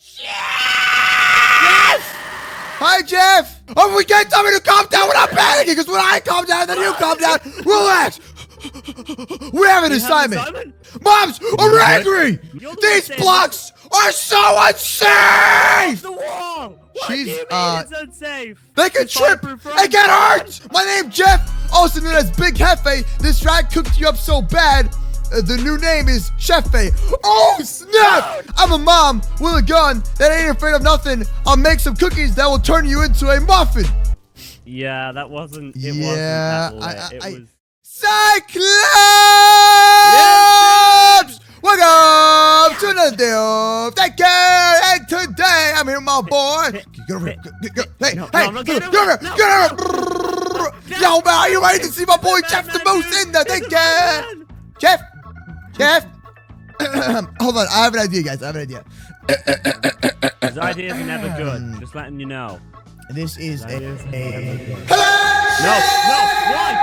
Jeff! Hi, Jeff! Oh, we can't tell me to calm down when I'm panicking, because when I calm down, then you calm down. Relax! We have an assignment. Moms are angry! These blocks are so unsafe! The wall! What She's, do you mean it's unsafe? They can trip and get hurt! My name's Jeff, also known as Big Hefe. This rat cooked you up so bad. The new name is Chefe. Oh, snap! I'm a mom with a gun that ain't afraid of nothing. I'll make some cookies that will turn you into a muffin. Yeah, that wasn't. It wasn't that lit. It was. Cyclops! Welcome to the deal. Daycare, and today I'm here with my boy. Get over here. Hey, get over here. Yo, man, are you ready to see my boy Jeff the Moose in the daycare? Jeff? Hold on, I have an idea, guys. I have an idea. His idea is never good. Just letting you know. This is a... Hello! No, why?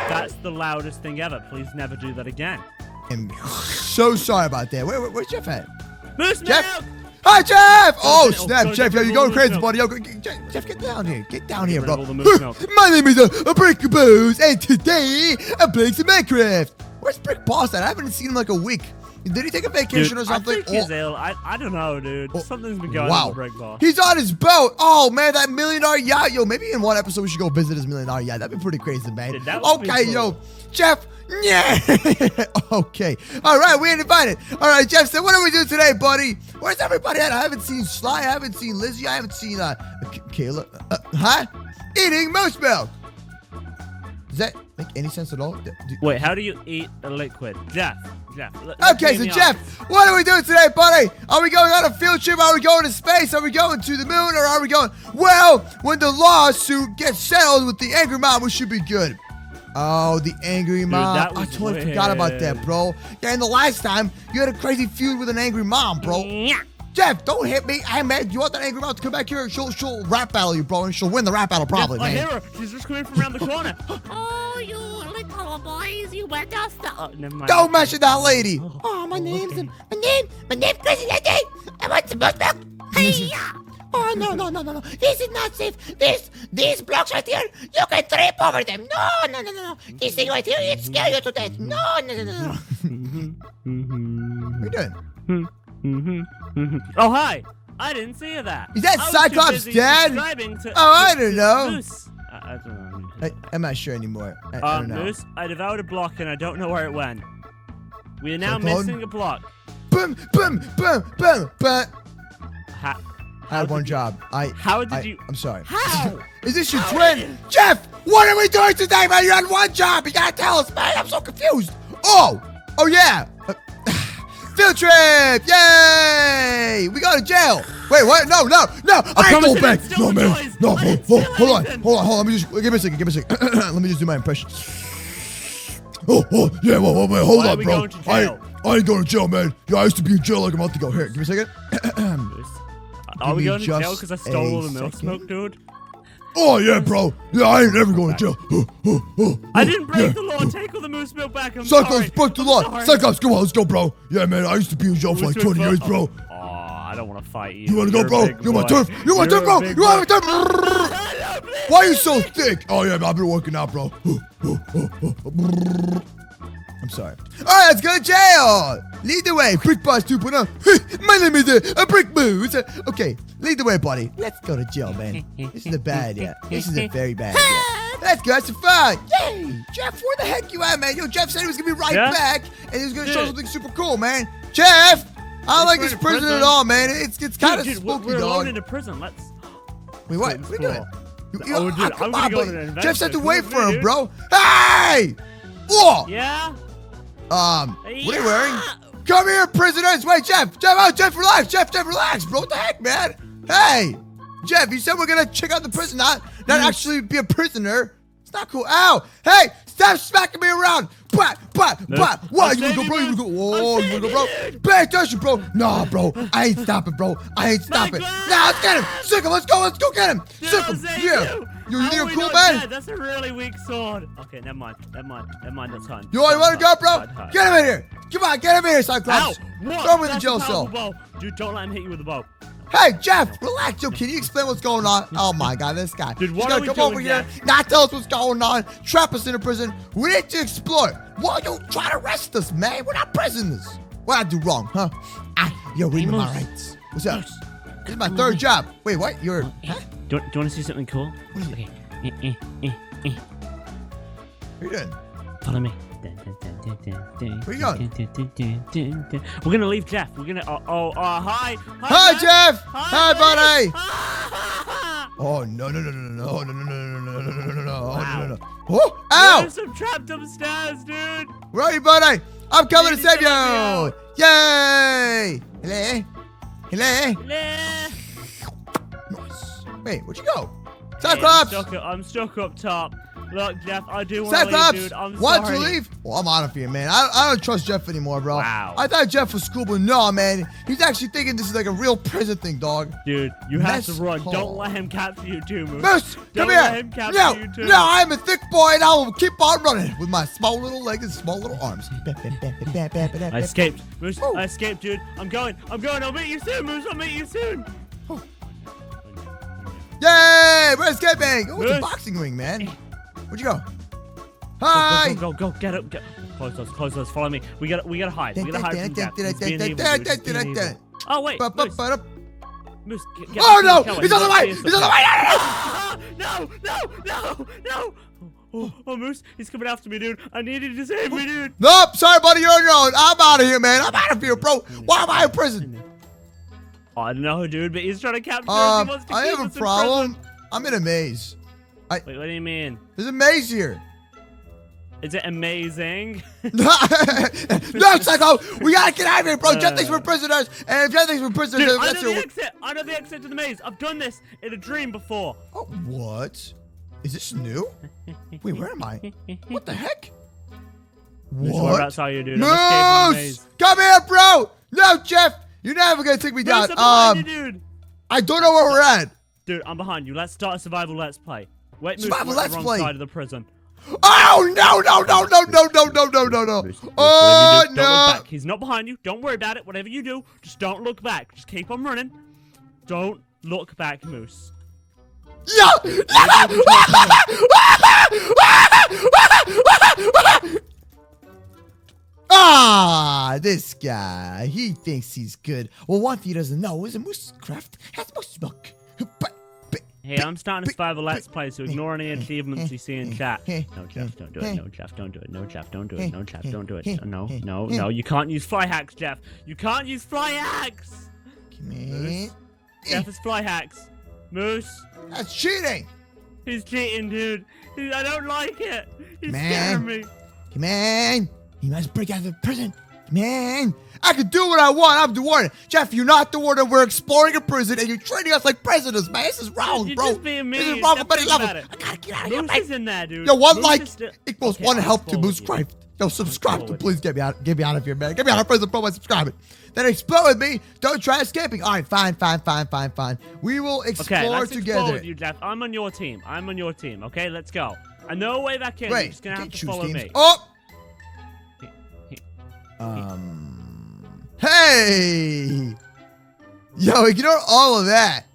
That's the loudest thing ever. Please never do that again. I'm so sorry about that. Where's Jeff at? Moose Jeff? milk! Hi, Jeff! Oh, snap, Jeff. Yo, you going crazy, buddy. Yo, Jeff, get down here. Get down here, bro. My name is Brick Booze, and today I'm playing some MooseCraft. Where's Brick Boss at? I haven't seen him in like a week. Did he take a vacation or something? I think he's ill. I don't know, dude. Something's been going on with Brick Boss. He's on his boat. Oh, man, that $1 million yacht. Yo, maybe in one episode we should go visit his $1 million yacht. That'd be pretty crazy, man. Dude, okay, cool. Yo, Jeff. Yeah. Okay. All right, we ain't invited. All right, Jeff. So what do we do today, buddy? Where's everybody at? I haven't seen Sly. I haven't seen Lizzie. I haven't seen Kayla. Huh? Eating moose milk. Does that make any sense at all? Wait, how do you eat a liquid? Jeff. Okay, so Jeff, what are we doing today, buddy? Are we going on a field trip? Are we going to space? Are we going to the moon? Or are we going... Well, when the lawsuit gets settled with the angry mom, we should be good. Oh, the angry mom. Dude, I totally forgot about that, bro. Yeah, and the last time, you had a crazy feud with an angry mom, bro. Yeah. Jeff, don't hit me. Hey, man, you want that angry mom to come back here? She'll rap battle you, bro, and she'll win the rap battle probably, man. I hear her. She's just coming from around the corner. Oh, you little boys, you better stop. Oh, never mind. Don't mess with that lady. Oh, my name's Crazy Lady. I want some moose milk. Hey-ya. Oh, no. This is not safe. These blocks right here, you can trip over them. No. This thing right here, it scare you to death. No. What are you doing? Oh, hi. I didn't see that. Is that Cyclops' dad? I don't know. Moose. I don't know. I'm not sure anymore. I don't know. Moose, I devoured a block and I don't know where it went. We are now missing a block. Boom. I had one job. How did you? I'm sorry. How? Is this your twin? Jeff, what are we doing today, man? You had one job. You gotta tell us, man. I'm so confused. Oh yeah. Field trip! Yay! We go to jail. Wait, what? No. I ain't going back. No, man. No, hold on. Let me just give me a second. Let me just do my impression. Oh, yeah. Wait, hold on, bro. I ain't going to jail, man. Yeah, I used to be in jail like a month ago. Here, give me a second. Are we going to jail because I stole all the milk milk, dude? Oh, yeah, bro. Yeah, I ain't never going to jail. I didn't break the law. Take all the moose milk back. I'm Cyclops sorry. broke the law. Cyclops, come on, let's go, bro. Yeah, man, I used to be in jail for like 20 years, bro. Oh, I don't want to fight you. You want to go, bro? You want my turf? You want my turf, bro? You want my turf? Why are you so thick? Oh, yeah, man, I've been working out, bro. I'm sorry. All right, let's go to jail. Lead the way, Brick Boss 2.0. My name is Brick Moose. Okay, lead the way, buddy. Let's go to jail, man. This is a bad idea. This is a very bad idea. Let's go have some fun. Yay! Jeff, where the heck you at, man? Yo, Jeff said he was going to be right back, and he was going to show something super cool, man. Jeff, I don't like this prison at all, man. It's kind of spooky, we're dog. alone in a prison. Let's... Wait, what? What are you doing? Dude, come on, buddy. Jeff said to wait for him, bro. Hey! Whoa! Yeah? What are you wearing? Come here, prisoners! Wait, Jeff, relax! Jeff, relax, bro. What the heck, man? Hey! Jeff, you said we're gonna check out the prison, not actually be a prisoner. It's not cool. Ow! Hey! Stop smacking me around. What? I'll You wanna go, save bro? you, You wanna go? I'll Whoa, you save wanna go, you, bro? Pay attention, bro. Nah, bro. I ain't stopping, bro. I ain't stopping. glass! Nah, let's get him. Sick him. Let's go get him. Dude, Sick I'll him. save Yeah. you. You How think are I'm we cool, not man? dead? That's a really weak sword. Okay, never mind. That's fine. You wanna go, bro? Get him in here. Come on, get him in here, Cyclops. Ow! What? Throw him in the That's jail a powerful cell. bow. Dude, don't let him hit you with a bow. Hey, Jeff, relax. Yo, can you explain what's going on? Oh my God, this guy. Dude, He's what gonna are we come doing, over here, Jeff? not tell us what's going on, trap us in a prison. We need to explore. Why you try to arrest us, man? We're not prisoners. What did I do wrong, huh? You're reading my Moose. rights. What's up? This is my third job. Wait, what? You're. Huh? Do you want to see something cool? What is it? Okay. What are you doing? Follow me. Where you going? We're gonna leave Jeff. We're gonna. Hi. Hi, Jeff. Hi, buddy. Hi. Oh no. Wow. Oh, ow! There's some trapped upstairs, dude. Where are you, buddy? I'm coming to Please save let me you! out. Yay! Hello? Nah. Nice. Wait, where'd you go? Cyclops! I'm stuck up top. Look, Jeff, I do want to leave, Cyclops! dude. I'm Want sorry. to leave? Well, I'm out of here, man. I don't trust Jeff anymore, bro. Wow. I thought Jeff was cool, but no, man. He's actually thinking this is like a real prison thing, dog. Dude, you have to Mess run. hall. Don't let him capture you too, Moose. Moose, Don't come here. let him capture No, you too. no, I'm a thick boy and I will keep on running with my small little legs and small little arms. I escaped. Moose, Woo. I escaped, dude. I'm going. I'll meet you soon, Moose. I'll meet you soon. Yay! We're escaping! Oh, it's a Moose. boxing ring, man. Where'd you go? Hi! Go. Get up. Close those. Follow me. We gotta hide. We gotta hide from Jeff. He's being evil, dude. He's being evil. Oh, wait. Moose. Moose, get Oh back to no! the He's on the tower. way! He wants to He's see on the us. way! Ah, No! Oh, Moose, he's coming after me, dude. I need you to save me, dude. Nope! Sorry, buddy, you're on your own. I'm out of here, man. I'm out of here, bro. Why am I in prison? I don't know, dude, but he's trying to capture us. He wants to I keep have a us in problem. I'm in a maze. prison. Wait, what do you mean? There's a maze here. Is it amazing? No, Psycho! We gotta get out of here, bro. Jeff thinks we're prisoners, and if Jeff thinks we're prisoners, Dude, I that's know the exit. I know the exit to the maze. I've done this in a dream before. Oh, what? Is this new? Wait, where am I? What the heck? Moose, What? whereabouts are you, dude? I'm escaping the Moose! maze. Come here, bro! No, Jeff! You're never gonna take me down. Moose, I'm behind you, dude. I don't know where we're at. Dude, I'm behind you. Let's start a survival let's play. Wait, Moose, Survival we're let's at the wrong play. side of the prison. Oh, no! Moose, Oh, whatever you do, don't look no! back. He's not behind you. Don't worry about it. Whatever you do, just don't look back. Just keep on running. Don't look back, Moose. Yeah! Ah, this guy. He thinks he's good. Well, one thing he doesn't know is a MooseCraft has moose milk. Hey, I'm starting a survival let's play, so ignore any achievements you see in chat. No, Jeff, don't do it. No, Jeff, don't do it. No, Jeff, don't do it. No, Jeff, don't do it. No. You can't use fly hacks, Jeff. You can't use fly hacks. Come here. Jeff is fly hacks. Moose, That's cheating. he's cheating, dude. I don't like it. He's Man. scaring me. Come on. He must break out of the prison. Come on. I can do what I want. I'm the warden. Jeff, you're not the warden. We're exploring a prison, and you're treating us like prisoners, man. This is wrong, You're bro. just being mean. This is wrong on many Think levels. about it. I gotta get out of here, Moose man. is in there, dude. Yo, one Moose like is still- equals Okay, one I'll help to follow you. MooseCraft. Yo, subscribe to follow please get me out of here, man. Get me out of prison, bro, by subscribing. Then explore with me. Don't try escaping. All right, fine. We will explore Okay, let's explore together. with you, Jeff. I'm on your team. Okay, let's go. I know a way back in. You're Wait, just gonna you have can't to choose follow teams. me. Oh. Hey. Yo, ignore all of that.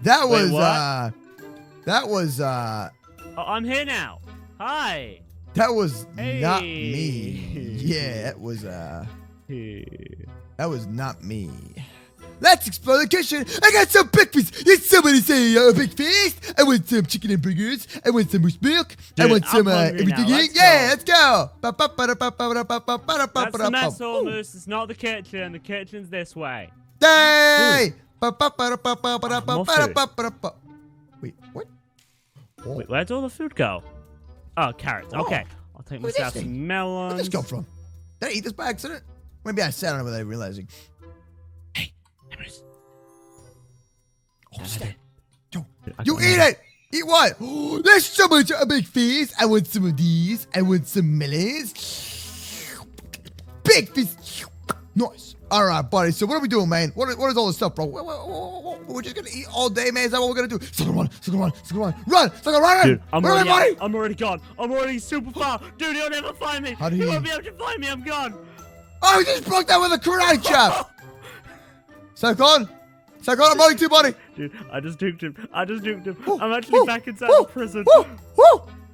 That Wait, was what? That was Oh, I'm here now. Hi. That was Hey. not me. Yeah, that was not me. Let's explore the kitchen. I got some breakfast. Did somebody say a big feast? I want some chicken and burgers. I want some moose milk. I Dude, want some I'm hungry everything. now. in. Let's Yeah, go. let's go. That's the mess hall, Ooh. Moose. It's not the kitchen. The kitchen's this way. Hey! More food. Wait, what? Oh. Wait, where'd all the food go? Oh, carrots. Oh. Okay. I'll take What is myself this some thing? melons. Where'd this come from? Did I eat this by accident? Maybe I sat on it without realizing. Hey, Moose. Oh, snap. Yo, Dude, I you got eat melons. it! Eat what? There's so much a big feast. I want some of these. I want some melons. Big feast. Nice. All right, buddy. So what are we doing, man? What is all this stuff, bro? We're just gonna eat all day, man. Is that what we're gonna do? Sucker run. Run. Dude, I'm Where am I, buddy? I'm already gone. I'm already super far. Dude, you'll never find me. How do You you- won't be able to find me. I'm gone. Oh, he just broke that with a karate chop. Cyclone, I'm running too, buddy. Dude, I just duped him. Woo, I'm actually woo, back inside woo, the prison. Woo.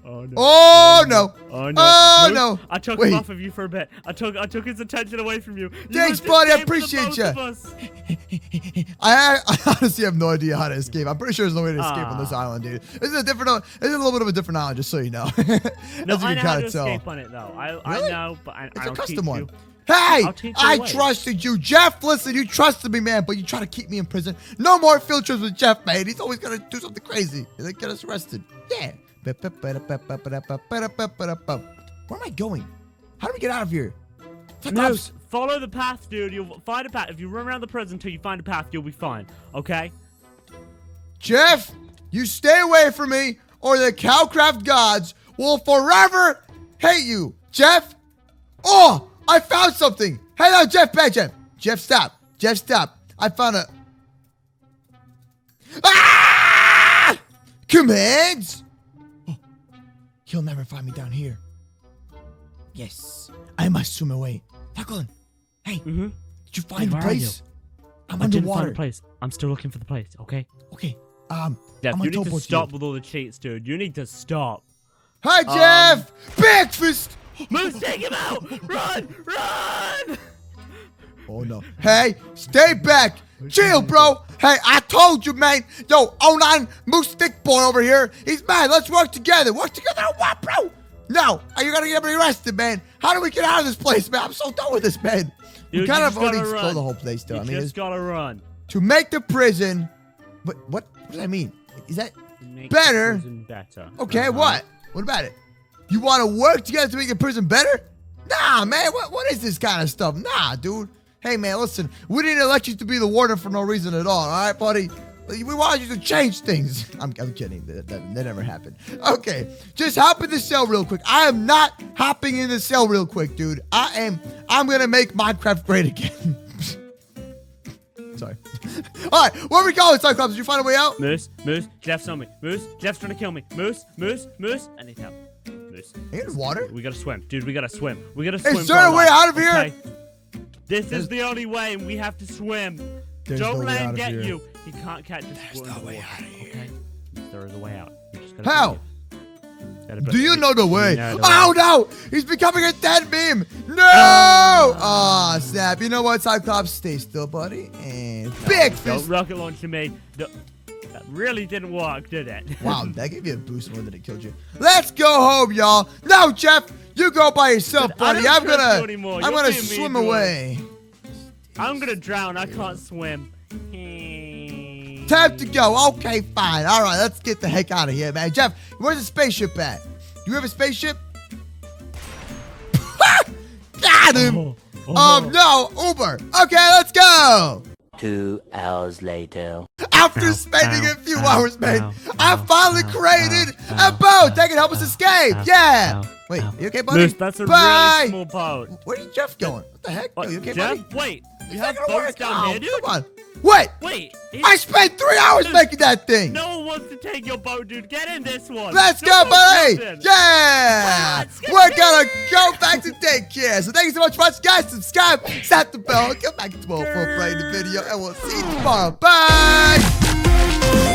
Oh no. Oh no. Oh no. Oh Moose, no. I took Wait. him off of you for a bit. I took his attention away from you. Thanks, You buddy, I escaped with the appreciate both ya. of us. I honestly have no idea how to escape. I'm pretty sure there's no way to escape on this island, dude. This is a little bit of a different island, just so you know. No, As you I can know how kind to of tell. escape on it though. I Really? know, but I It's a don't custom teach one. you. Hey, I'll teach you I the way. trusted you. Jeff, listen, you trusted me, man, but you try to keep me in prison. No more field trips with Jeff, man. He's always going to do something crazy. He'll get us arrested. Yeah. Where am I going? How do we get out of here? Moose, follow the path, dude. You'll find a path. If you run around the prison until you find a path, you'll be fine. Okay? Jeff, you stay away from me or the Cowcraft gods will forever hate you. Jeff? Oh, I found something. Hey, no, Jeff, bad Jeff. Jeff, stop. Jeff, stop. I found a... Ah! Commands? Oh, he'll never find me down here. Yes, I must swim away. Falcon, hey, did you find the where are place? I'm I didn't find underwater. a place. I'm still looking for the place, okay? Okay, Jeff, I'm you on need to topo stop field. with all the cheats, dude. You need to stop. Hi, Jeff! Breakfast! Moose, take him out! Run! Run! Oh, no. Hey, stay back. Chill, bro. Hey, I told you, man. Yo, 09 Moose Stick Boy over here. He's mad. Let's work together. Work together on what, bro? No, you're going to get me arrested, man. How do we get out of this place, man? I'm so done with this, man. Dude, We kind you of just already gotta explored run. the whole place, though. You I mean, just gotta run. to make the prison... What does that mean? Is that... Make Better? the prison better. Okay, what? What about it? You want to work together to make the prison better? Nah, man. What is this kind of stuff? Nah, dude. Hey, man, listen. We didn't elect you to be the warden for no reason at all right, buddy? We wanted you to change things. I'm kidding. That never happened. Okay, just hop in the cell real quick. I am not hopping in the cell real quick, dude. I'm going to make Minecraft great again. Sorry. All right, where are we going, Cyclops? Did you find a way out? Moose, Jeff's on me. Moose, Jeff's trying to kill me. Moose, I need help. Moose. In water? We gotta swim. Dude, we gotta swim. We gotta swim. Is there a way out of here? Okay? This is the only way, and we have to swim. There's Don't no way let out him of get here. you. He can't catch us. There's no way out of here. Okay? There is a way out. You just gotta How? believe. Gotta Do you know the way? know the Oh, way. no! He's becoming a dead meme! No! Ah, snap. You know what, Cyclops? Stay still, buddy. And big Don't fist. rocket launch to me. That really didn't work, did it? Wow, that gave you a boost more than it killed you. Let's go home, y'all. No, Jeff, you go by yourself, But I buddy. don't I'm trust gonna, you anymore. I'm You're gonna being mean swim to us. away. I'm gonna drown. I can't swim. Time to go. Okay, fine. All right, let's get the heck out of here, man. Jeff, where's the spaceship at? Do you have a spaceship? Got him. No, Uber. Okay, let's go. 2 hours later. After spending a few hours, man, I finally created a boat that can help us escape. Yeah. Wait, you okay, buddy? Moose, that's a Bye. really small boat. Where's Jeff going? What the heck? What, Yo, you okay, Jeff? buddy? Wait, you It's have not gonna boats work. down here, dude? Come on. Wait. Wait. I spent 3 hours making that thing. No one wants to take your boat, dude. Get in this one. Let's Go, go, buddy. Captain. Yeah. Let's go. We're gonna go back to daycare. So thank you so much for watching, guys. Subscribe, slap the bell, come back tomorrow for a brand new video, and we'll see you tomorrow. Bye.